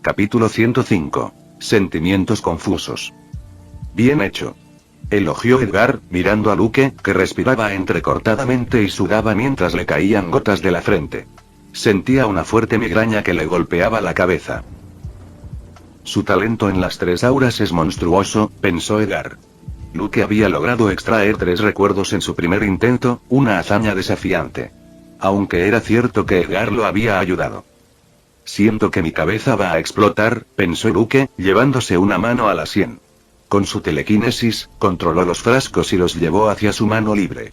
Capítulo 105. Sentimientos confusos. Bien hecho. Elogió Edgar, mirando a Luke, que respiraba entrecortadamente y sudaba mientras le caían gotas de la frente. Sentía una fuerte migraña que le golpeaba la cabeza. Su talento en las 3 auras es monstruoso, pensó Edgar. Luke había logrado extraer 3 recuerdos en su primer intento, una hazaña desafiante. Aunque era cierto que Edgar lo había ayudado. Siento que mi cabeza va a explotar, pensó Luke, llevándose una mano a la sien. Con su telequinesis, controló los frascos y los llevó hacia su mano libre.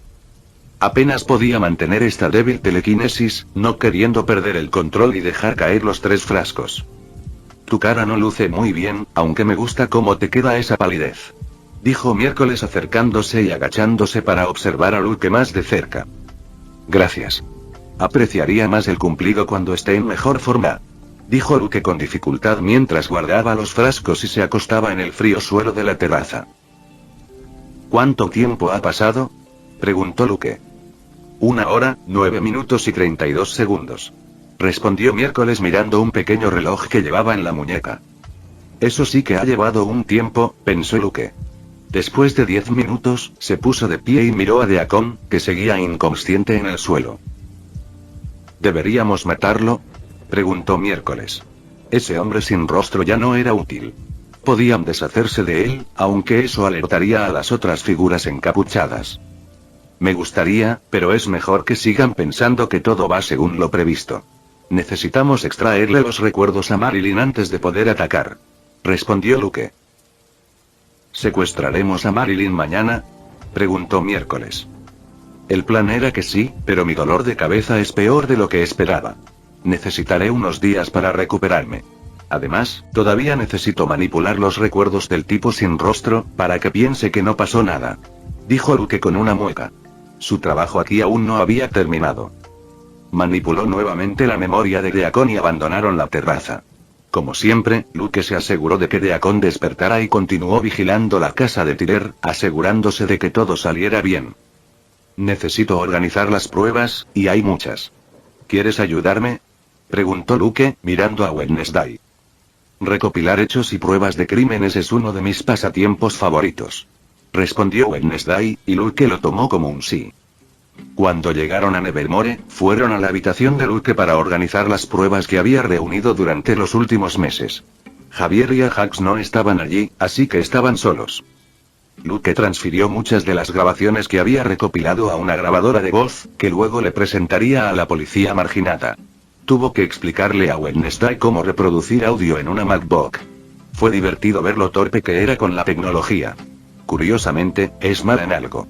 Apenas podía mantener esta débil telequinesis, no queriendo perder el control y dejar caer los 3 frascos. Tu cara no luce muy bien, aunque me gusta cómo te queda esa palidez. Dijo Miércoles acercándose y agachándose para observar a Luke más de cerca. Gracias. Apreciaría más el cumplido cuando esté en mejor forma. Dijo Luke con dificultad mientras guardaba los frascos y se acostaba en el frío suelo de la terraza. ¿Cuánto tiempo ha pasado? Preguntó Luke. 1 hora, 9 minutos y 32 segundos. Respondió Miércoles mirando un pequeño reloj que llevaba en la muñeca. Eso sí que ha llevado un tiempo, pensó Luke. Después de 10 minutos, se puso de pie y miró a Deacon, que seguía inconsciente en el suelo. ¿Deberíamos matarlo? Preguntó Miércoles. Ese hombre sin rostro ya no era útil. Podían deshacerse de él, aunque eso alertaría a las otras figuras encapuchadas. Me gustaría, pero es mejor que sigan pensando que todo va según lo previsto. Necesitamos extraerle los recuerdos a Marilyn antes de poder atacar. Respondió Luke. ¿Secuestraremos a Marilyn mañana? Preguntó Miércoles. El plan era que sí, pero mi dolor de cabeza es peor de lo que esperaba. Necesitaré unos días para recuperarme. Además, todavía necesito manipular los recuerdos del tipo sin rostro, para que piense que no pasó nada. Dijo Luke con una mueca. Su trabajo aquí aún no había terminado. Manipuló nuevamente la memoria de Deacon y abandonaron la terraza. Como siempre, Luke se aseguró de que Deacon despertara y continuó vigilando la casa de Tyler, asegurándose de que todo saliera bien. Necesito organizar las pruebas, y hay muchas. ¿Quieres ayudarme? Preguntó Luke, mirando a Wednesday. Recopilar hechos y pruebas de crímenes es uno de mis pasatiempos favoritos. Respondió Wednesday, y Luke lo tomó como un sí. Cuando llegaron a Nevermore, fueron a la habitación de Luke para organizar las pruebas que había reunido durante los últimos meses. Javier y Ajax no estaban allí, así que estaban solos. Luke transfirió muchas de las grabaciones que había recopilado a una grabadora de voz, que luego le presentaría a la policía marginada. Tuvo que explicarle a Wednesday cómo reproducir audio en una MacBook. Fue divertido ver lo torpe que era con la tecnología. Curiosamente, es mala en algo.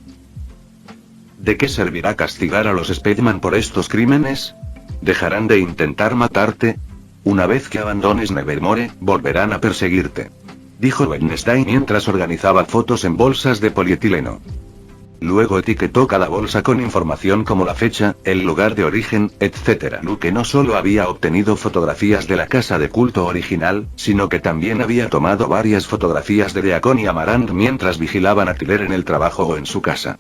¿De qué servirá castigar a los Speedman por estos crímenes? ¿Dejarán de intentar matarte? Una vez que abandones Nevermore, volverán a perseguirte. Dijo Wednesday mientras organizaba fotos en bolsas de polietileno. Luego etiquetó cada bolsa con información como la fecha, el lugar de origen, etc. Luke no solo había obtenido fotografías de la casa de culto original, sino que también había tomado varias fotografías de Deacon y Amarant mientras vigilaban a Tyler en el trabajo o en su casa.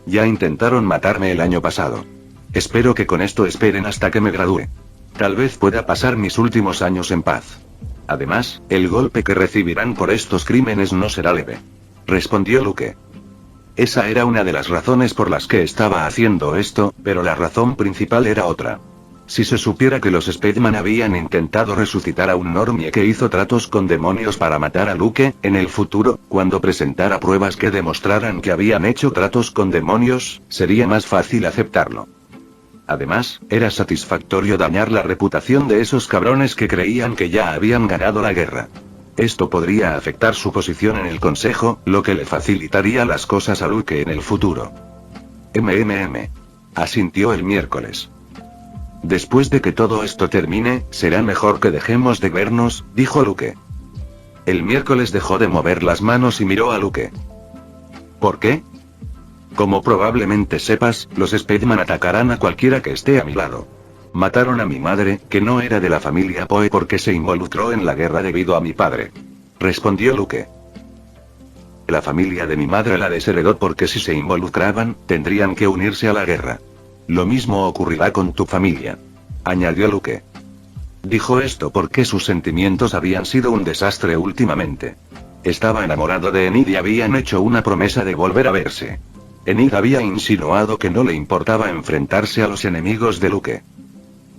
Ya intentaron matarme el año pasado. Espero que con esto esperen hasta que me gradúe. Tal vez pueda pasar mis últimos años en paz. Además, el golpe que recibirán por estos crímenes no será leve. Respondió Luke. Esa era una de las razones por las que estaba haciendo esto, pero la razón principal era otra. Si se supiera que los Speedman habían intentado resucitar a un normie que hizo tratos con demonios para matar a Luke, en el futuro, cuando presentara pruebas que demostraran que habían hecho tratos con demonios, sería más fácil aceptarlo. Además, era satisfactorio dañar la reputación de esos cabrones que creían que ya habían ganado la guerra. Esto podría afectar su posición en el consejo, lo que le facilitaría las cosas a Luke en el futuro. Asintió el miércoles. Después de que todo esto termine, será mejor que dejemos de vernos, dijo Luke. El miércoles dejó de mover las manos y miró a Luke. ¿Por qué? Como probablemente sepas, los Speedman atacarán a cualquiera que esté a mi lado. Mataron a mi madre, que no era de la familia Poe porque se involucró en la guerra debido a mi padre. Respondió Luke. La familia de mi madre la desheredó porque si se involucraban, tendrían que unirse a la guerra. Lo mismo ocurrirá con tu familia. Añadió Luke. Dijo esto porque sus sentimientos habían sido un desastre últimamente. Estaba enamorado de Enid y habían hecho una promesa de volver a verse. Enid había insinuado que no le importaba enfrentarse a los enemigos de Luke.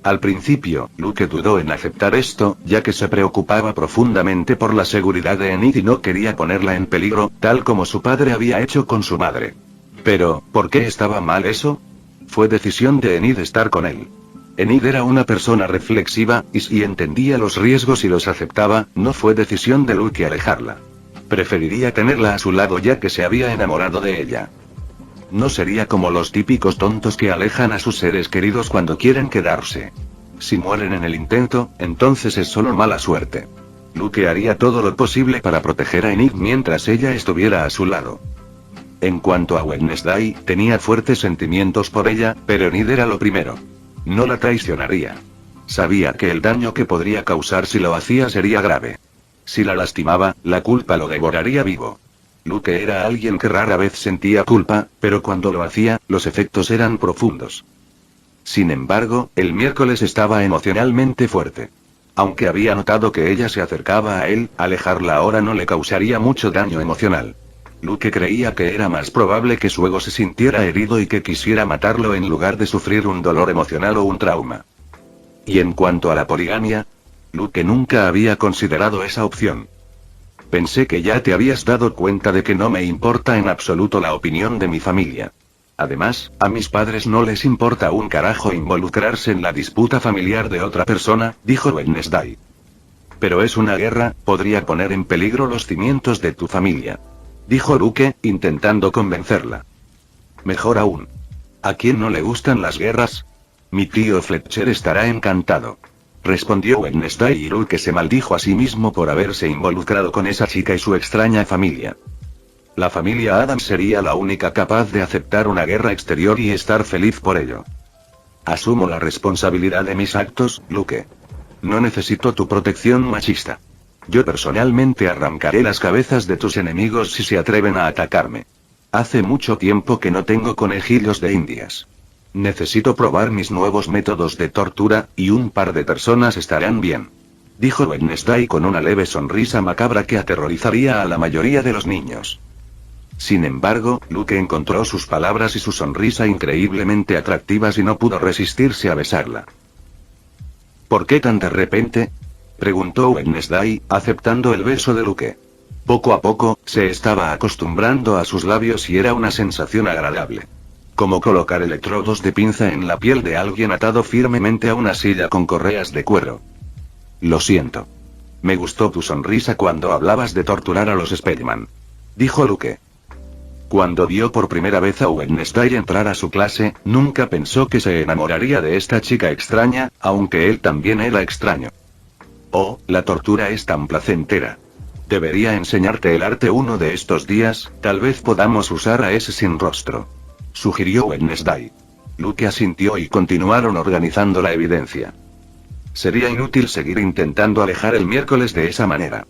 Al principio, Luke dudó en aceptar esto, ya que se preocupaba profundamente por la seguridad de Enid y no quería ponerla en peligro, tal como su padre había hecho con su madre. Pero, ¿por qué estaba mal eso? Fue decisión de Enid estar con él. Enid era una persona reflexiva, y si entendía los riesgos y los aceptaba, no fue decisión de Luke alejarla. Preferiría tenerla a su lado ya que se había enamorado de ella. No sería como los típicos tontos que alejan a sus seres queridos cuando quieren quedarse. Si mueren en el intento, entonces es solo mala suerte. Luke haría todo lo posible para proteger a Enid mientras ella estuviera a su lado. En cuanto a Wednesday, tenía fuertes sentimientos por ella, pero Enid era lo primero. No la traicionaría. Sabía que el daño que podría causar si lo hacía sería grave. Si la lastimaba, la culpa lo devoraría vivo. Luke era alguien que rara vez sentía culpa, pero cuando lo hacía, los efectos eran profundos. Sin embargo, el miércoles estaba emocionalmente fuerte. Aunque había notado que ella se acercaba a él, alejarla ahora no le causaría mucho daño emocional. Luke creía que era más probable que su ego se sintiera herido y que quisiera matarlo en lugar de sufrir un dolor emocional o un trauma. Y en cuanto a la poligamia, Luke nunca había considerado esa opción. Pensé que ya te habías dado cuenta de que no me importa en absoluto la opinión de mi familia. Además, a mis padres no les importa un carajo involucrarse en la disputa familiar de otra persona, dijo Wednesday. Pero es una guerra, podría poner en peligro los cimientos de tu familia. Dijo Luke, intentando convencerla. Mejor aún. ¿A quién no le gustan las guerras? Mi tío Fletcher estará encantado. Respondió Wednesday y Luke se maldijo a sí mismo por haberse involucrado con esa chica y su extraña familia. La familia Adams sería la única capaz de aceptar una guerra exterior y estar feliz por ello. Asumo la responsabilidad de mis actos, Luke. No necesito tu protección machista. Yo personalmente arrancaré las cabezas de tus enemigos si se atreven a atacarme. Hace mucho tiempo que no tengo conejillos de indias. Necesito probar mis nuevos métodos de tortura, y un par de personas estarán bien. Dijo Wednesday con una leve sonrisa macabra que aterrorizaría a la mayoría de los niños. Sin embargo, Luke encontró sus palabras y su sonrisa increíblemente atractivas y no pudo resistirse a besarla. ¿Por qué tan de repente? Preguntó Wednesday, aceptando el beso de Luke. Poco a poco, se estaba acostumbrando a sus labios y era una sensación agradable. Como colocar electrodos de pinza en la piel de alguien atado firmemente a una silla con correas de cuero. Lo siento. Me gustó tu sonrisa cuando hablabas de torturar a los Spellman. Dijo Luke. Cuando vio por primera vez a Wednesday entrar a su clase, nunca pensó que se enamoraría de esta chica extraña, aunque él también era extraño. Oh, la tortura es tan placentera. Debería enseñarte el arte uno de estos días, tal vez podamos usar a ese sin rostro. Sugirió Wednesday. Luke asintió y continuaron organizando la evidencia. Sería inútil seguir intentando alejar el miércoles de esa manera.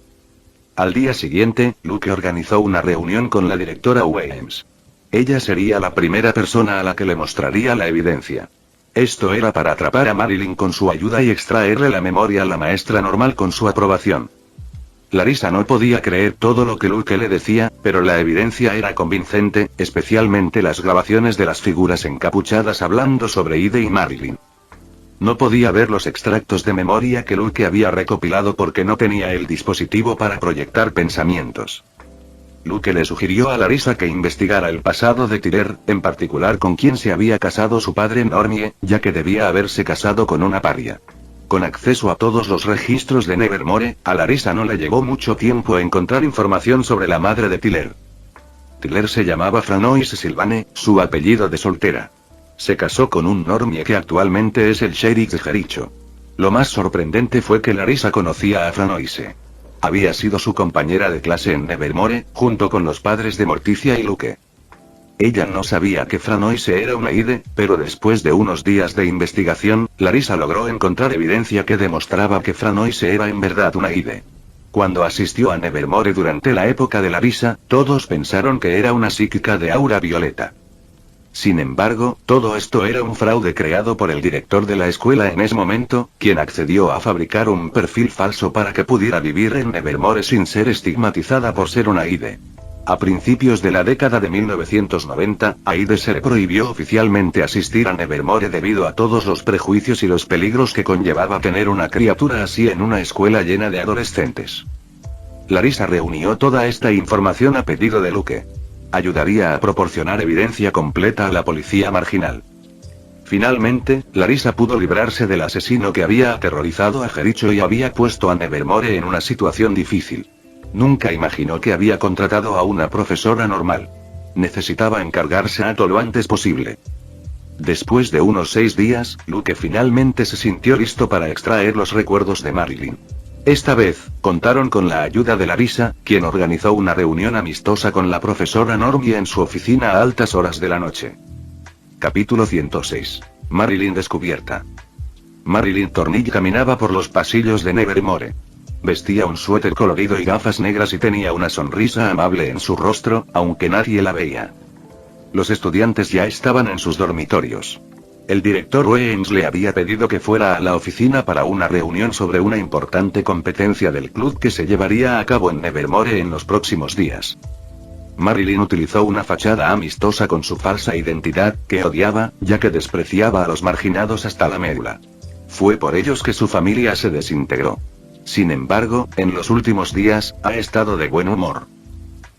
Al día siguiente, Luke organizó una reunión con la directora Williams. Ella sería la primera persona a la que le mostraría la evidencia. Esto era para atrapar a Marilyn con su ayuda y extraerle la memoria a la maestra normal con su aprobación. Larissa no podía creer todo lo que Luke le decía, pero la evidencia era convincente, especialmente las grabaciones de las figuras encapuchadas hablando sobre Ide y Marilyn. No podía ver los extractos de memoria que Luke había recopilado porque no tenía el dispositivo para proyectar pensamientos. Luke le sugirió a Larissa que investigara el pasado de Tyler, en particular con quién se había casado su padre Normie, ya que debía haberse casado con una paria. Con acceso a todos los registros de Nevermore, a Larissa no le llevó mucho tiempo encontrar información sobre la madre de Tyler. Tyler se llamaba Franoise Sylvane, su apellido de soltera. Se casó con un Normie que actualmente es el sheriff de Jericho. Lo más sorprendente fue que Larissa conocía a Franoise. Había sido su compañera de clase en Nevermore, junto con los padres de Morticia y Luke. Ella no sabía que Franoise era una Ide, pero después de unos días de investigación, Larissa logró encontrar evidencia que demostraba que Franoise era en verdad una Ide. Cuando asistió a Nevermore durante la época de Larissa, todos pensaron que era una psíquica de aura violeta. Sin embargo, todo esto era un fraude creado por el director de la escuela en ese momento, quien accedió a fabricar un perfil falso para que pudiera vivir en Nevermore sin ser estigmatizada por ser una Aide. A principios de la década de 1990, a Aide se le prohibió oficialmente asistir a Nevermore debido a todos los prejuicios y los peligros que conllevaba tener una criatura así en una escuela llena de adolescentes. Larissa reunió toda esta información a pedido de Luke. Ayudaría a proporcionar evidencia completa a la policía marginal. Finalmente, Larissa pudo librarse del asesino que había aterrorizado a Jericho y había puesto a Nevermore en una situación difícil. Nunca imaginó que había contratado a una profesora normal. Necesitaba encargarse a todo lo antes posible. Después de unos 6 días, Luke finalmente se sintió listo para extraer los recuerdos de Marilyn. Esta vez, contaron con la ayuda de Larissa, quien organizó una reunión amistosa con la profesora Normie en su oficina a altas horas de la noche. Capítulo 106. Marilyn descubierta. Marilyn Thornhill caminaba por los pasillos de Nevermore. Vestía un suéter colorido y gafas negras y tenía una sonrisa amable en su rostro, aunque nadie la veía. Los estudiantes ya estaban en sus dormitorios. El director Weems le había pedido que fuera a la oficina para una reunión sobre una importante competencia del club que se llevaría a cabo en Nevermore en los próximos días. Marilyn utilizó una fachada amistosa con su falsa identidad, que odiaba, ya que despreciaba a los marginados hasta la médula. Fue por ellos que su familia se desintegró. Sin embargo, en los últimos días, ha estado de buen humor.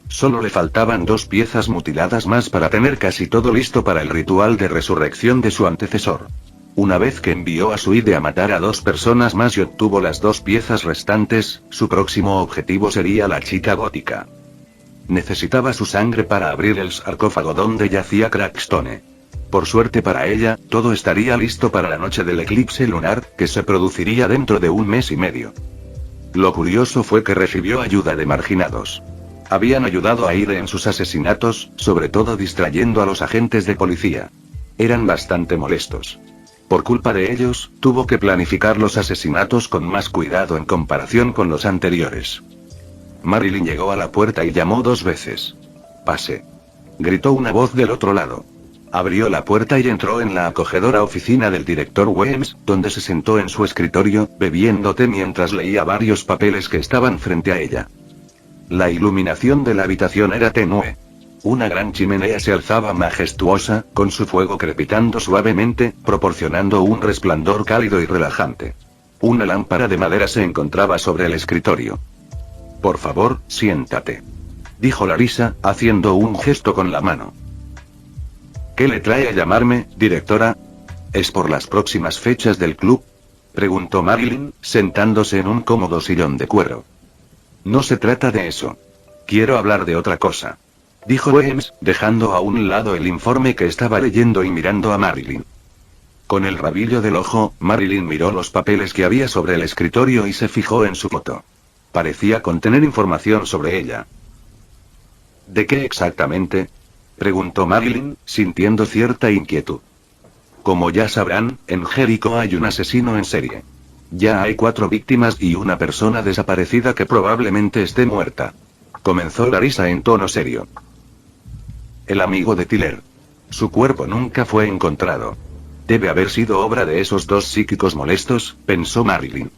Solo le faltaban 2 piezas mutiladas más para tener casi todo listo para el ritual de resurrección de su antecesor. Una vez que envió a su Aide a matar a 2 personas más y obtuvo las 2 piezas restantes, su próximo objetivo sería la chica gótica. Necesitaba su sangre para abrir el sarcófago donde yacía Crackstone. Por suerte para ella, todo estaría listo para la noche del eclipse lunar, que se produciría dentro de 1 mes y medio. Lo curioso fue que recibió ayuda de marginados. Habían ayudado a Aide en sus asesinatos, sobre todo distrayendo a los agentes de policía. Eran bastante molestos. Por culpa de ellos, tuvo que planificar los asesinatos con más cuidado en comparación con los anteriores. Marilyn llegó a la puerta y llamó 2 veces. «Pase», gritó una voz del otro lado. Abrió la puerta y entró en la acogedora oficina del director Weems, donde se sentó en su escritorio, bebiendo té mientras leía varios papeles que estaban frente a ella. La iluminación de la habitación era tenue. Una gran chimenea se alzaba majestuosa, con su fuego crepitando suavemente, proporcionando un resplandor cálido y relajante. Una lámpara de madera se encontraba sobre el escritorio. «Por favor, siéntate», dijo Larissa, haciendo un gesto con la mano. «¿Qué le trae a llamarme, directora? ¿Es por las próximas fechas del club?», preguntó Marilyn, sentándose en un cómodo sillón de cuero. «No se trata de eso. Quiero hablar de otra cosa», dijo Weems, dejando a un lado el informe que estaba leyendo y mirando a Marilyn. Con el rabillo del ojo, Marilyn miró los papeles que había sobre el escritorio y se fijó en su foto. Parecía contener información sobre ella. «¿De qué exactamente?», preguntó Marilyn, sintiendo cierta inquietud. «Como ya sabrán, en Jericho hay un asesino en serie. Ya hay 4 víctimas y una persona desaparecida que probablemente esté muerta», comenzó Larissa en tono serio. «El amigo de Tyler. Su cuerpo nunca fue encontrado. Debe haber sido obra de esos 2 psíquicos molestos», pensó Marilyn.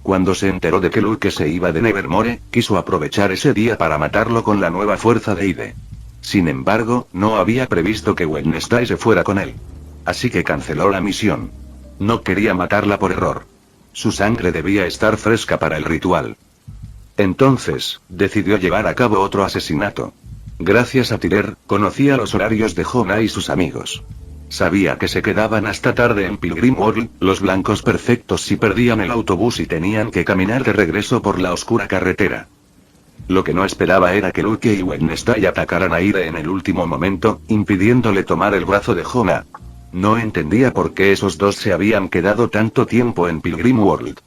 Cuando se enteró de que Luke se iba de Nevermore, quiso aprovechar ese día para matarlo con la nueva fuerza de Aide. Sin embargo, no había previsto que Wednesday se fuera con él. Así que canceló la misión. No quería matarla por error. Su sangre debía estar fresca para el ritual. Entonces, decidió llevar a cabo otro asesinato. Gracias a Tyler, conocía los horarios de Jonah y sus amigos. Sabía que se quedaban hasta tarde en Pilgrim World, los blancos perfectos si perdían el autobús y tenían que caminar de regreso por la oscura carretera. Lo que no esperaba era que Luke y Wednesday atacaran a Aide en el último momento, impidiéndole tomar el brazo de Jonah. No entendía por qué esos 2 se habían quedado tanto tiempo en Pilgrim World.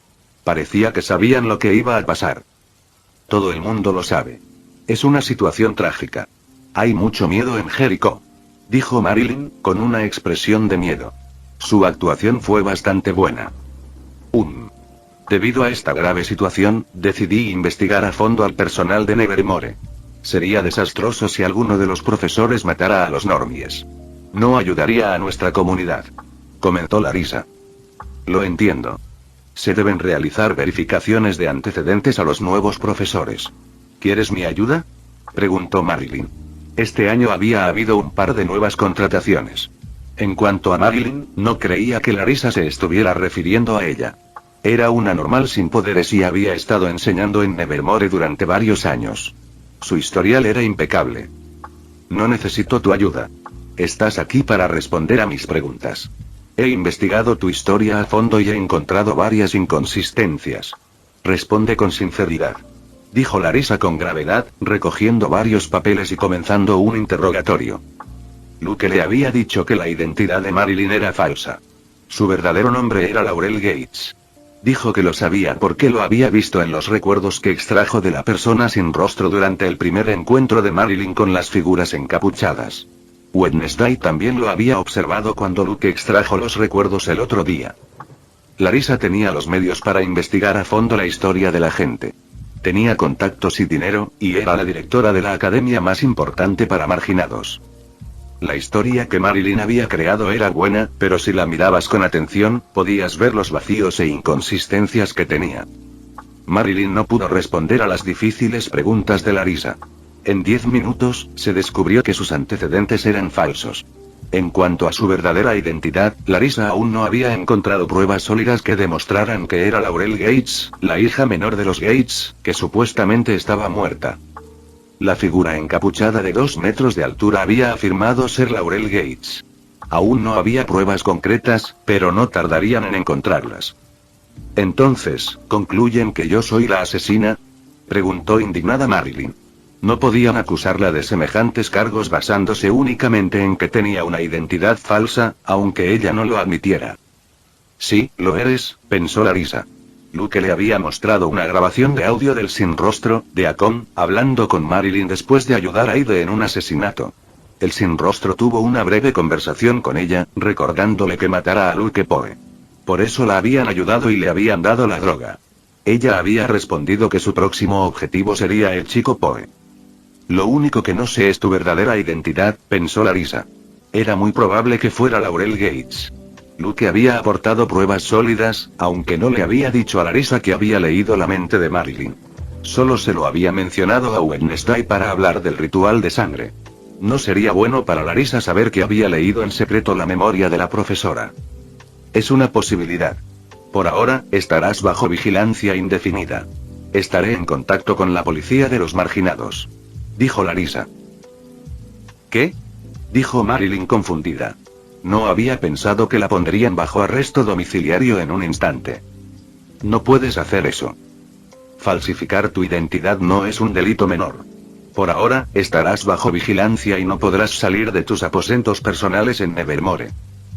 Parecía que sabían lo que iba a pasar. Todo el mundo lo sabe. Es una situación trágica. Hay mucho miedo en Jericho, dijo Marilyn, con una expresión de miedo. Su actuación fue bastante buena. Debido a esta grave situación, decidí investigar a fondo al personal de Nevermore. Sería desastroso si alguno de los profesores matara a los normies. No ayudaría a nuestra comunidad, comentó Larisa. Lo entiendo. Se deben realizar verificaciones de antecedentes a los nuevos profesores. ¿Quieres mi ayuda?, preguntó Marilyn. Este año había habido un par de nuevas contrataciones. En cuanto a Marilyn, no creía que Larisa se estuviera refiriendo a ella. Era una normal sin poderes y había estado enseñando en Nevermore durante varios años. Su historial era impecable. No necesito tu ayuda. Estás aquí para responder a mis preguntas. He investigado tu historia a fondo y he encontrado varias inconsistencias. Responde con sinceridad, dijo Larisa con gravedad, recogiendo varios papeles y comenzando un interrogatorio. Luke le había dicho que la identidad de Marilyn era falsa. Su verdadero nombre era Laurel Gates. Dijo que lo sabía porque lo había visto en los recuerdos que extrajo de la persona sin rostro durante el primer encuentro de Marilyn con las figuras encapuchadas. Wednesday también lo había observado cuando Luke extrajo los recuerdos el otro día. Larisa tenía los medios para investigar a fondo la historia de la gente. Tenía contactos y dinero, y era la directora de la academia más importante para marginados. La historia que Marilyn había creado era buena, pero si la mirabas con atención, podías ver los vacíos e inconsistencias que tenía. Marilyn no pudo responder a las difíciles preguntas de Larisa. En 10 minutos, se descubrió que sus antecedentes eran falsos. En cuanto a su verdadera identidad, Larisa aún no había encontrado pruebas sólidas que demostraran que era Laurel Gates, la hija menor de los Gates, que supuestamente estaba muerta. La figura encapuchada de 2 metros de altura había afirmado ser Laurel Gates. Aún no había pruebas concretas, pero no tardarían en encontrarlas. Entonces, ¿concluyen que yo soy la asesina?, preguntó indignada Marilyn. No podían acusarla de semejantes cargos basándose únicamente en que tenía una identidad falsa, aunque ella no lo admitiera. Sí, lo eres, pensó Larisa. Luke le había mostrado una grabación de audio del sin rostro, de Akon, hablando con Marilyn después de ayudar a Aide en un asesinato. El sin rostro tuvo una breve conversación con ella, recordándole que matara a Luke Poe. Por eso la habían ayudado y le habían dado la droga. Ella había respondido que su próximo objetivo sería el chico Poe. Lo único que no sé es tu verdadera identidad, pensó Larisa. Era muy probable que fuera Laurel Gates. Luke había aportado pruebas sólidas, aunque no le había dicho a Larisa que había leído la mente de Marilyn. Solo se lo había mencionado a Wednesday para hablar del ritual de sangre. No sería bueno para Larisa saber que había leído en secreto la memoria de la profesora. Es una posibilidad. Por ahora, estarás bajo vigilancia indefinida. Estaré en contacto con la policía de los marginados, dijo Larisa. ¿Qué?, dijo Marilyn confundida. No había pensado que la pondrían bajo arresto domiciliario en un instante. No puedes hacer eso. Falsificar tu identidad no es un delito menor. Por ahora, estarás bajo vigilancia y no podrás salir de tus aposentos personales en Nevermore.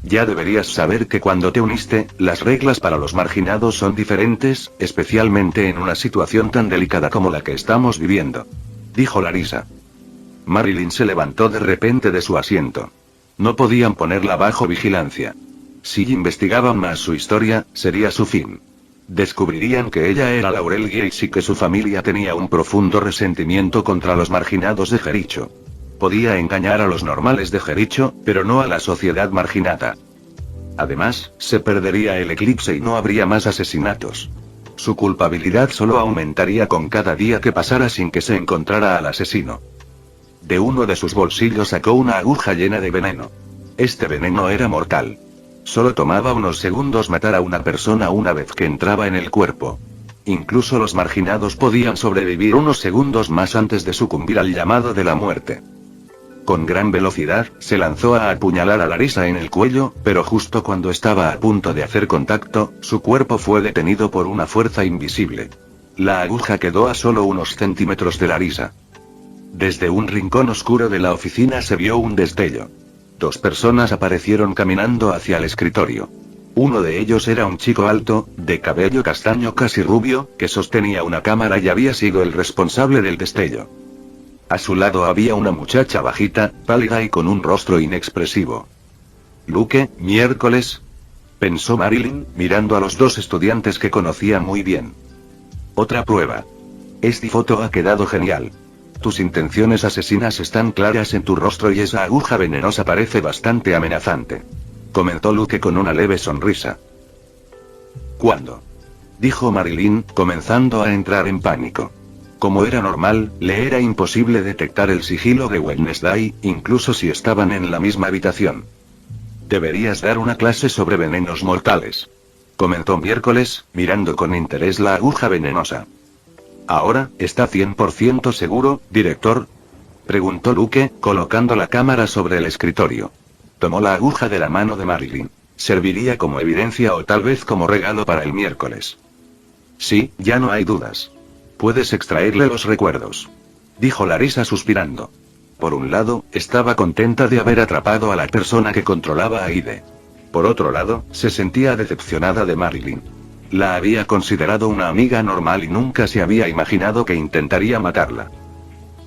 Ya deberías saber que cuando te uniste, las reglas para los marginados son diferentes, especialmente en una situación tan delicada como la que estamos viviendo, dijo Larisa. Marilyn se levantó de repente de su asiento. No podían ponerla bajo vigilancia. Si investigaban más su historia, sería su fin. Descubrirían que ella era Laurel Gates y que su familia tenía un profundo resentimiento contra los marginados de Jericho. Podía engañar a los normales de Jericho, pero no a la sociedad marginada. Además, se perdería el eclipse y no habría más asesinatos. Su culpabilidad solo aumentaría con cada día que pasara sin que se encontrara al asesino. De uno de sus bolsillos sacó una aguja llena de veneno. Este veneno era mortal. Solo tomaba unos segundos matar a una persona una vez que entraba en el cuerpo. Incluso los marginados podían sobrevivir unos segundos más antes de sucumbir al llamado de la muerte. Con gran velocidad, se lanzó a apuñalar a Larisa en el cuello, pero justo cuando estaba a punto de hacer contacto, su cuerpo fue detenido por una fuerza invisible. La aguja quedó a solo unos centímetros de Larisa. Desde un rincón oscuro de la oficina se vio un destello. 2 personas aparecieron caminando hacia el escritorio. Uno de ellos era un chico alto, de cabello castaño casi rubio, que sostenía una cámara y había sido el responsable del destello. A su lado había una muchacha bajita, pálida y con un rostro inexpresivo. Luke, miércoles, pensó Marilyn, mirando a los 2 estudiantes que conocía muy bien. Otra prueba. Esta foto ha quedado genial. Tus intenciones asesinas están claras en tu rostro y esa aguja venenosa parece bastante amenazante. Comentó Luke con una leve sonrisa. ¿Cuándo? Dijo Marilyn, comenzando a entrar en pánico. Como era normal, le era imposible detectar el sigilo de Wednesday, incluso si estaban en la misma habitación. Deberías dar una clase sobre venenos mortales. Comentó Miércoles, mirando con interés la aguja venenosa. ¿Ahora, está 100% seguro, director? Preguntó Luke, colocando la cámara sobre el escritorio. Tomó la aguja de la mano de Marilyn. Serviría como evidencia o tal vez como regalo para el miércoles. Sí, ya no hay dudas. Puedes extraerle los recuerdos. Dijo Larissa suspirando. Por un lado, estaba contenta de haber atrapado a la persona que controlaba a Aide. Por otro lado, se sentía decepcionada de Marilyn. La había considerado una amiga normal y nunca se había imaginado que intentaría matarla.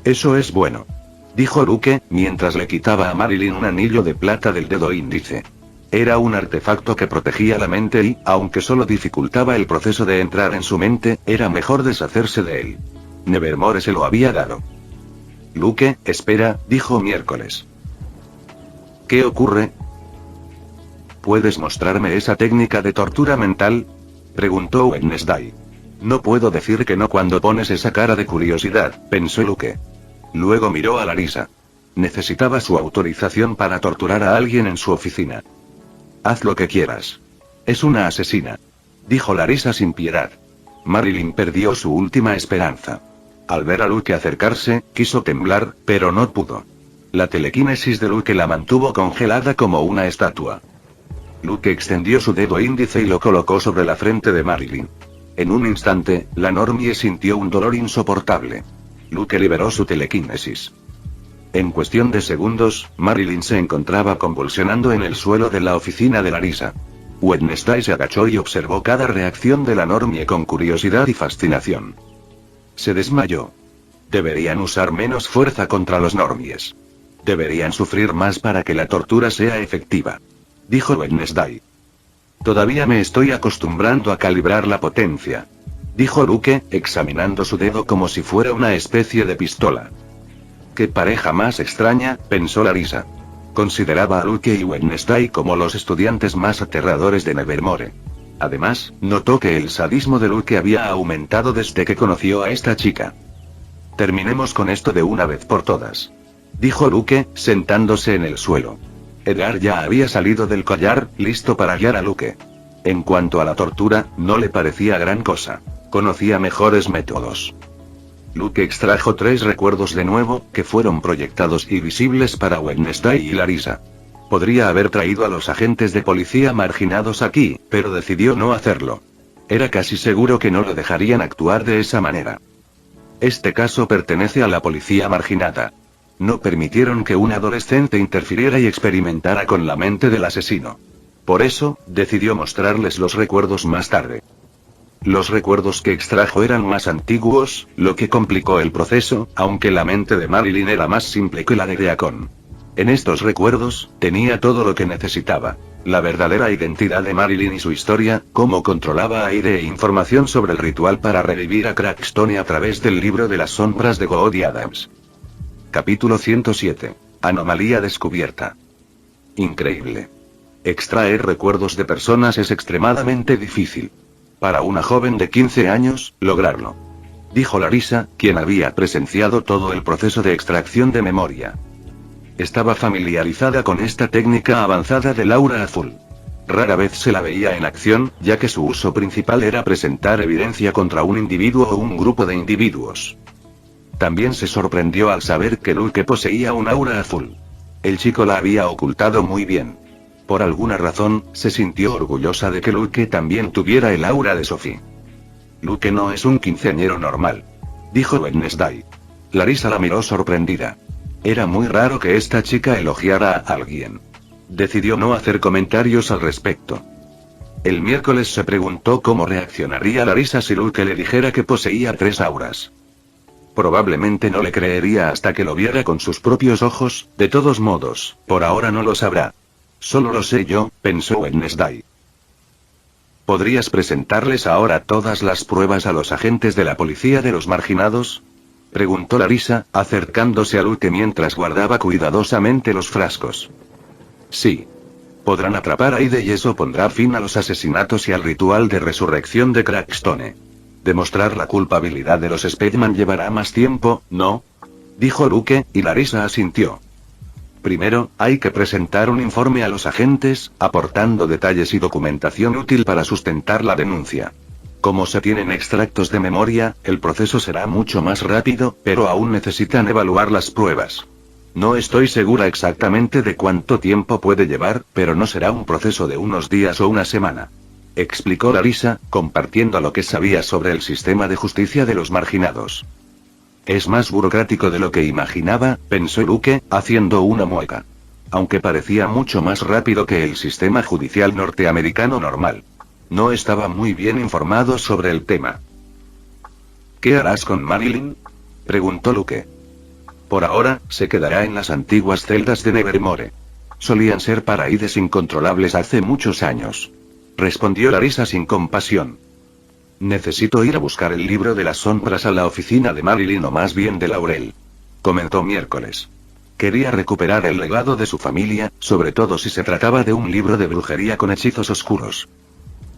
Eso es bueno. Dijo Luke, mientras le quitaba a Marilyn un anillo de plata del dedo índice. Era un artefacto que protegía la mente y, aunque solo dificultaba el proceso de entrar en su mente, era mejor deshacerse de él. Nevermore se lo había dado. Luke, espera, dijo Miércoles. ¿Qué ocurre? ¿Puedes mostrarme esa técnica de tortura mental? Preguntó Wednesday. No puedo decir que no cuando pones esa cara de curiosidad, pensó Luke. Luego miró a Larissa. Necesitaba su autorización para torturar a alguien en su oficina. Haz lo que quieras. Es una asesina. Dijo Larissa sin piedad. Marilyn perdió su última esperanza. Al ver a Luke acercarse, quiso temblar, pero no pudo. La telequinesis de Luke la mantuvo congelada como una estatua. Luke extendió su dedo índice y lo colocó sobre la frente de Marilyn. En un instante, la Normie sintió un dolor insoportable. Luke liberó su telequinesis. En cuestión de segundos, Marilyn se encontraba convulsionando en el suelo de la oficina de Larissa. Wednesday se agachó y observó cada reacción de la Normie con curiosidad y fascinación. Se desmayó. Deberían usar menos fuerza contra los Normies. Deberían sufrir más para que la tortura sea efectiva. Dijo Wednesday. Todavía me estoy acostumbrando a calibrar la potencia. Dijo Luke, examinando su dedo como si fuera una especie de pistola. Qué pareja más extraña, pensó Larissa. Consideraba a Luke y Wednesday como los estudiantes más aterradores de Nevermore. Además, notó que el sadismo de Luke había aumentado desde que conoció a esta chica. Terminemos con esto de una vez por todas. Dijo Luke, sentándose en el suelo. Edgar ya había salido del collar, listo para guiar a Luke. En cuanto a la tortura, no le parecía gran cosa. Conocía mejores métodos. Luke extrajo 3 recuerdos de nuevo, que fueron proyectados y visibles para Wednesday y Larissa. Podría haber traído a los agentes de policía marginados aquí, pero decidió no hacerlo. Era casi seguro que no lo dejarían actuar de esa manera. Este caso pertenece a la policía marginada. No permitieron que un adolescente interfiriera y experimentara con la mente del asesino. Por eso, decidió mostrarles los recuerdos más tarde. Los recuerdos que extrajo eran más antiguos, lo que complicó el proceso, aunque la mente de Marilyn era más simple que la de Deacon. En estos recuerdos, tenía todo lo que necesitaba. La verdadera identidad de Marilyn y su historia, cómo controlaba a Aide e información sobre el ritual para revivir a Crackstone a través del libro de las sombras de Goody Adams. Capítulo 107. Anomalía descubierta. Increíble. Extraer recuerdos de personas es extremadamente difícil. Para una joven de 15 años, lograrlo. Dijo Larissa, quien había presenciado todo el proceso de extracción de memoria. Estaba familiarizada con esta técnica avanzada del aura azul. Rara vez se la veía en acción, ya que su uso principal era presentar evidencia contra un individuo o un grupo de individuos. También se sorprendió al saber que Luke poseía un aura azul. El chico la había ocultado muy bien. Por alguna razón, se sintió orgullosa de que Luke también tuviera el aura de Sophie. Luke no es un quinceañero normal. Dijo Wednesday. Larissa la miró sorprendida. Era muy raro que esta chica elogiara a alguien. Decidió no hacer comentarios al respecto. El miércoles se preguntó cómo reaccionaría Larissa si Luke le dijera que poseía 3 auras. Probablemente no le creería hasta que lo viera con sus propios ojos, de todos modos, por ahora no lo sabrá. Solo lo sé yo, pensó Wednesday. ¿Podrías presentarles ahora todas las pruebas a los agentes de la policía de los marginados? Preguntó Larissa, acercándose a Luke mientras guardaba cuidadosamente los frascos. Sí. Podrán atrapar a Ide y eso pondrá fin a los asesinatos y al ritual de resurrección de Crackstone. Demostrar la culpabilidad de los Speedman llevará más tiempo, ¿no? Dijo Luke, y Larissa asintió. Primero, hay que presentar un informe a los agentes, aportando detalles y documentación útil para sustentar la denuncia. Como se tienen extractos de memoria, el proceso será mucho más rápido, pero aún necesitan evaluar las pruebas. No estoy segura exactamente de cuánto tiempo puede llevar, pero no será un proceso de unos días o una semana. Explicó Larissa, compartiendo lo que sabía sobre el sistema de justicia de los marginados. Es más burocrático de lo que imaginaba, pensó Luke, haciendo una mueca. Aunque parecía mucho más rápido que el sistema judicial norteamericano normal. No estaba muy bien informado sobre el tema. ¿Qué harás con Marilyn? Preguntó Luke. Por ahora, se quedará en las antiguas celdas de Nevermore. Solían ser paraídes incontrolables hace muchos años. Respondió Larissa sin compasión. Necesito ir a buscar el libro de las sombras a la oficina de Marilyn o más bien de Laurel. Comentó miércoles. Quería recuperar el legado de su familia, sobre todo si se trataba de un libro de brujería con hechizos oscuros.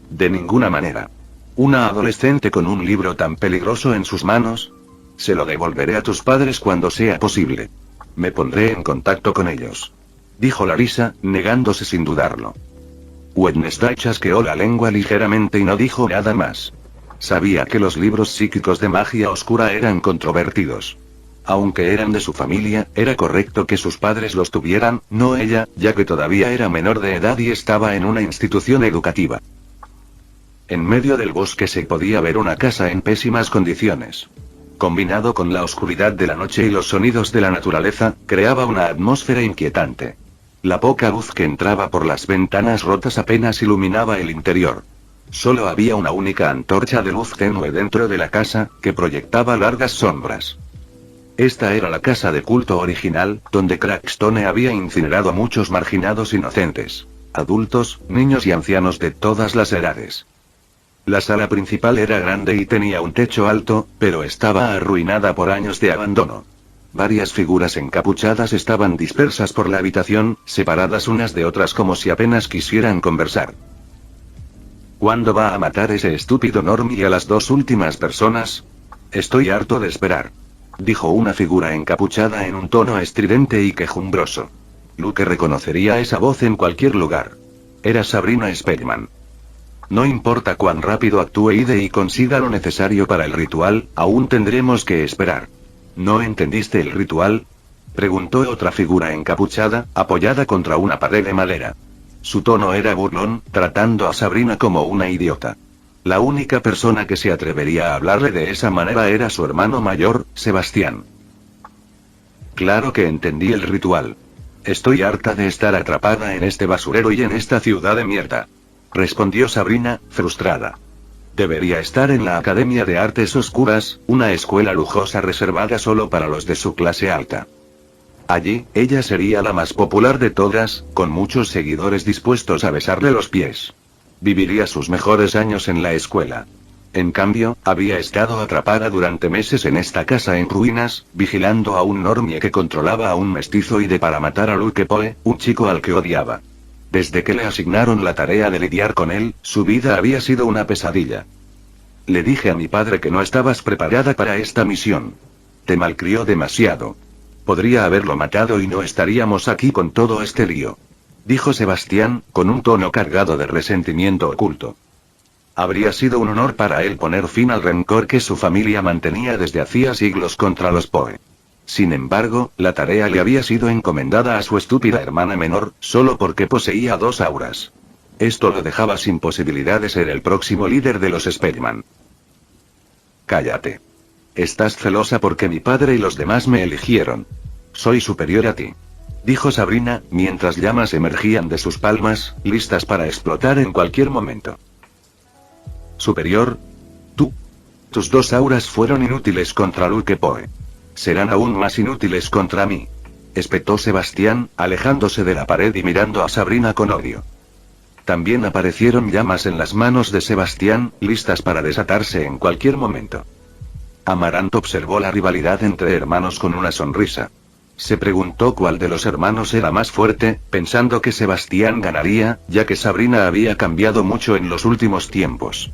De ninguna manera. Una adolescente con un libro tan peligroso en sus manos. Se lo devolveré a tus padres cuando sea posible. Me pondré en contacto con ellos. Dijo Larissa, negándose sin dudarlo. Wednesday chasqueó la lengua ligeramente y no dijo nada más. Sabía que los libros psíquicos de magia oscura eran controvertidos. Aunque eran de su familia, era correcto que sus padres los tuvieran, no ella, ya que todavía era menor de edad y estaba en una institución educativa. En medio del bosque se podía ver una casa en pésimas condiciones. Combinado con la oscuridad de la noche y los sonidos de la naturaleza, creaba una atmósfera inquietante. La poca luz que entraba por las ventanas rotas apenas iluminaba el interior. Solo había una única antorcha de luz tenue dentro de la casa, que proyectaba largas sombras. Esta era la casa de culto original, donde Crackstone había incinerado a muchos marginados inocentes. Adultos, niños y ancianos de todas las edades. La sala principal era grande y tenía un techo alto, pero estaba arruinada por años de abandono. Varias figuras encapuchadas estaban dispersas por la habitación, separadas unas de otras como si apenas quisieran conversar. ¿Cuándo va a matar ese estúpido Normie a las dos últimas personas? Estoy harto de esperar. Dijo una figura encapuchada en un tono estridente y quejumbroso. Luke reconocería esa voz en cualquier lugar. Era Sabrina Spellman. No importa cuán rápido actúe Ide y consiga lo necesario para el ritual, aún tendremos que esperar. ¿No entendiste el ritual? Preguntó otra figura encapuchada, apoyada contra una pared de madera. Su tono era burlón, tratando a Sabrina como una idiota. La única persona que se atrevería a hablarle de esa manera era su hermano mayor, Sebastián. Claro que entendí el ritual. Estoy harta de estar atrapada en este basurero y en esta ciudad de mierda. Respondió Sabrina, frustrada. Debería estar en la Academia de Artes Oscuras, una escuela lujosa reservada solo para los de su clase alta. Allí, ella sería la más popular de todas, con muchos seguidores dispuestos a besarle los pies. Viviría sus mejores años en la escuela. En cambio, había estado atrapada durante meses en esta casa en ruinas, vigilando a un normie que controlaba a un mestizo y para matar a Luke Poe, un chico al que odiaba. Desde que le asignaron la tarea de lidiar con él, su vida había sido una pesadilla. Le dije a mi padre que no estabas preparada para esta misión. Te malcrió demasiado. Podría haberlo matado y no estaríamos aquí con todo este lío. Dijo Sebastián, con un tono cargado de resentimiento oculto. Habría sido un honor para él poner fin al rencor que su familia mantenía desde hacía siglos contra los Poe. Sin embargo, la tarea le había sido encomendada a su estúpida hermana menor, solo porque poseía dos auras. Esto lo dejaba sin posibilidad de ser el próximo líder de los Spellman. Cállate. Estás celosa porque mi padre y los demás me eligieron. Soy superior a ti. Dijo Sabrina, mientras llamas emergían de sus palmas, listas para explotar en cualquier momento. ¿Superior? ¿Tú? Tus dos auras fueron inútiles contra Luke Poe. Serán aún más inútiles contra mí. Espetó Sebastián, alejándose de la pared y mirando a Sabrina con odio. También aparecieron llamas en las manos de Sebastián, listas para desatarse en cualquier momento. Amarant observó la rivalidad entre hermanos con una sonrisa. Se preguntó cuál de los hermanos era más fuerte, pensando que Sebastián ganaría, ya que Sabrina había cambiado mucho en los últimos tiempos.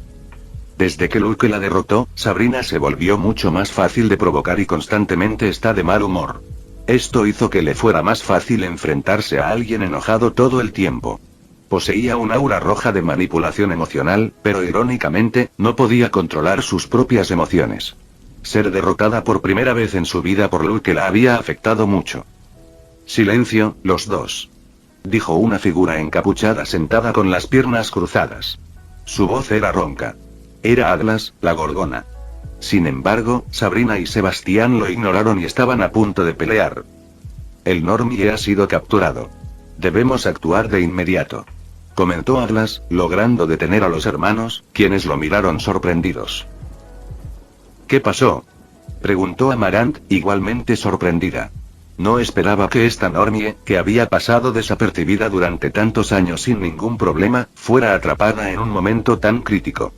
Desde que Luke la derrotó, Sabrina se volvió mucho más fácil de provocar y constantemente está de mal humor. Esto hizo que le fuera más fácil enfrentarse a alguien enojado todo el tiempo. Poseía un aura roja de manipulación emocional, pero irónicamente, no podía controlar sus propias emociones. Ser derrotada por primera vez en su vida por Luke la había afectado mucho. Silencio, los dos. Dijo una figura encapuchada sentada con las piernas cruzadas. Su voz era ronca. Era Atlas, la gorgona. Sin embargo, Sabrina y Sebastián lo ignoraron y estaban a punto de pelear. El Normie ha sido capturado. Debemos actuar de inmediato, comentó Atlas, logrando detener a los hermanos, quienes lo miraron sorprendidos. ¿Qué pasó?, preguntó Amarant, igualmente sorprendida. No esperaba que esta Normie, que había pasado desapercibida durante tantos años sin ningún problema, fuera atrapada en un momento tan crítico.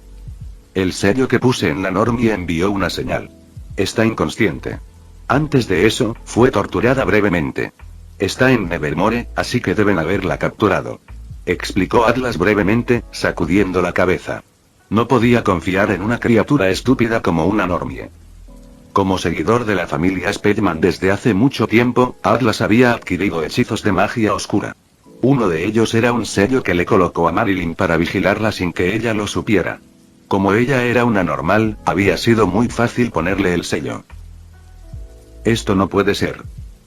El sello que puse en la Normie envió una señal. Está inconsciente. Antes de eso, fue torturada brevemente. Está en Nevermore, así que deben haberla capturado, explicó Atlas brevemente, sacudiendo la cabeza. No podía confiar en una criatura estúpida como una Normie. Como seguidor de la familia Spellman desde hace mucho tiempo, Atlas había adquirido hechizos de magia oscura. Uno de ellos era un sello que le colocó a Marilyn para vigilarla sin que ella lo supiera. Como ella era una normal, había sido muy fácil ponerle el sello. Esto no puede ser,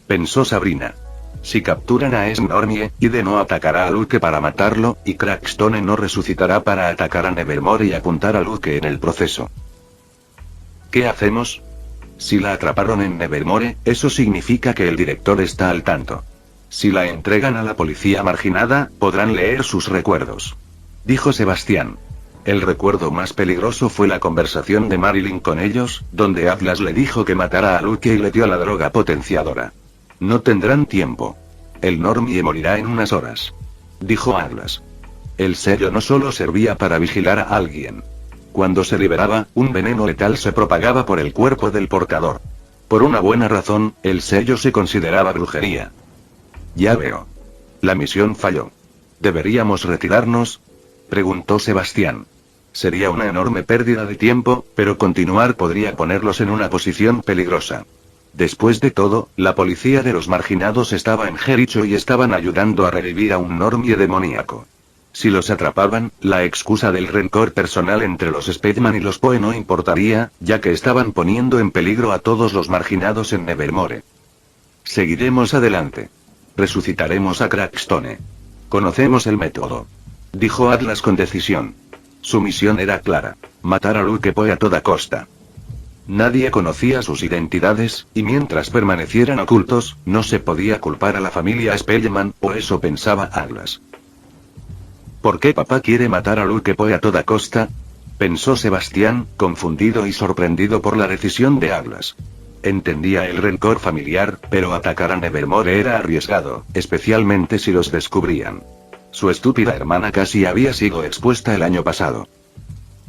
pensó Sabrina. Si capturan a Normie, Ide no atacará a Luke para matarlo, y Crackstone no resucitará para atacar a Nevermore y apuntar a Luke en el proceso. ¿Qué hacemos? Si la atraparon en Nevermore, eso significa que el director está al tanto. Si la entregan a la policía marginada, podrán leer sus recuerdos, dijo Sebastián. El recuerdo más peligroso fue la conversación de Marilyn con ellos, donde Atlas le dijo que matara a Luke y le dio la droga potenciadora. No tendrán tiempo. El Normie morirá en unas horas, dijo Atlas. El sello no solo servía para vigilar a alguien. Cuando se liberaba, un veneno letal se propagaba por el cuerpo del portador. Por una buena razón, el sello se consideraba brujería. Ya veo. La misión falló. ¿Deberíamos retirarnos?, preguntó Sebastián. Sería una enorme pérdida de tiempo, pero continuar podría ponerlos en una posición peligrosa. Después de todo, la policía de los marginados estaba en Jericho y estaban ayudando a revivir a un Normie demoníaco. Si los atrapaban, la excusa del rencor personal entre los Spellman y los Poe no importaría, ya que estaban poniendo en peligro a todos los marginados en Nevermore. Seguiremos adelante. Resucitaremos a Crackstone. Conocemos el método, dijo Atlas con decisión. Su misión era clara: matar a Luke Poe a toda costa. Nadie conocía sus identidades, y mientras permanecieran ocultos, no se podía culpar a la familia Spellman, o eso pensaba Atlas. ¿Por qué papá quiere matar a Luke Poe a toda costa?, pensó Sebastián, confundido y sorprendido por la decisión de Atlas. Entendía el rencor familiar, pero atacar a Nevermore era arriesgado, especialmente si los descubrían. Su estúpida hermana casi había sido expuesta el año pasado.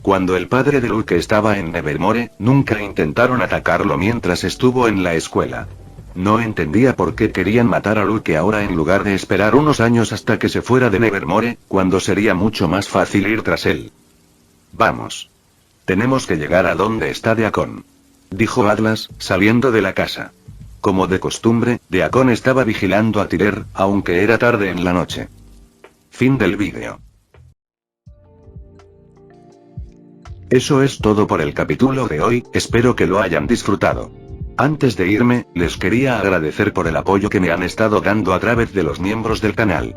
Cuando el padre de Luke estaba en Nevermore, nunca intentaron atacarlo mientras estuvo en la escuela. No entendía por qué querían matar a Luke ahora en lugar de esperar unos años hasta que se fuera de Nevermore, cuando sería mucho más fácil ir tras él. Vamos. Tenemos que llegar a donde está Deacon, dijo Atlas, saliendo de la casa. Como de costumbre, Deacon estaba vigilando a Tyler, aunque era tarde en la noche. Fin del vídeo. Eso es todo por el capítulo de hoy, espero que lo hayan disfrutado. Antes de irme, les quería agradecer por el apoyo que me han estado dando a través de los miembros del canal.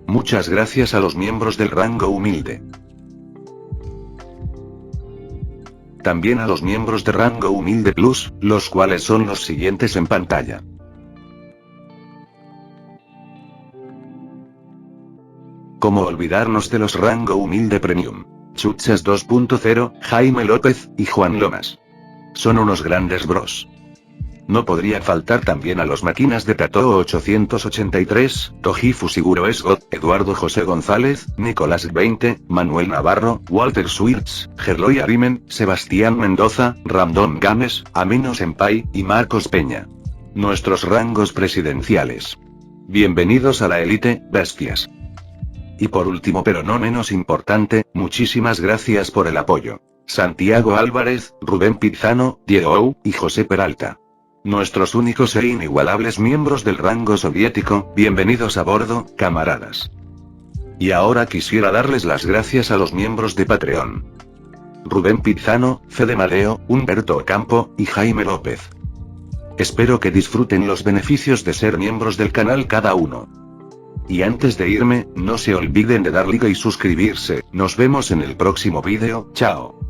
Muchas gracias a los miembros del rango humilde. También a los miembros de rango humilde plus, los cuales son los siguientes en pantalla. ¿Cómo olvidarnos de los rango humilde premium? Chuchas 2.0, Jaime López, y Juan Lomas. Son unos grandes bros. No podría faltar también a los máquinas de Tatoo 883, Toji Fusiguro Esgot, Eduardo José González, Nicolás 20, Manuel Navarro, Walter Schwirtz, Gerloy Arimen, Sebastián Mendoza, Ramdón Gámez, Amino Senpai, y Marcos Peña. Nuestros rangos presidenciales. Bienvenidos a la élite, bestias. Y por último pero no menos importante, muchísimas gracias por el apoyo. Santiago Álvarez, Rubén Pizano, Diego Ou, y José Peralta. Nuestros únicos e inigualables miembros del rango soviético, bienvenidos a bordo, camaradas. Y ahora quisiera darles las gracias a los miembros de Patreon. Rubén Pizano, Fede Madeo, Humberto Ocampo, y Jaime López. Espero que disfruten los beneficios de ser miembros del canal cada uno. Y antes de irme, no se olviden de dar like y suscribirse. Nos vemos en el próximo vídeo, chao.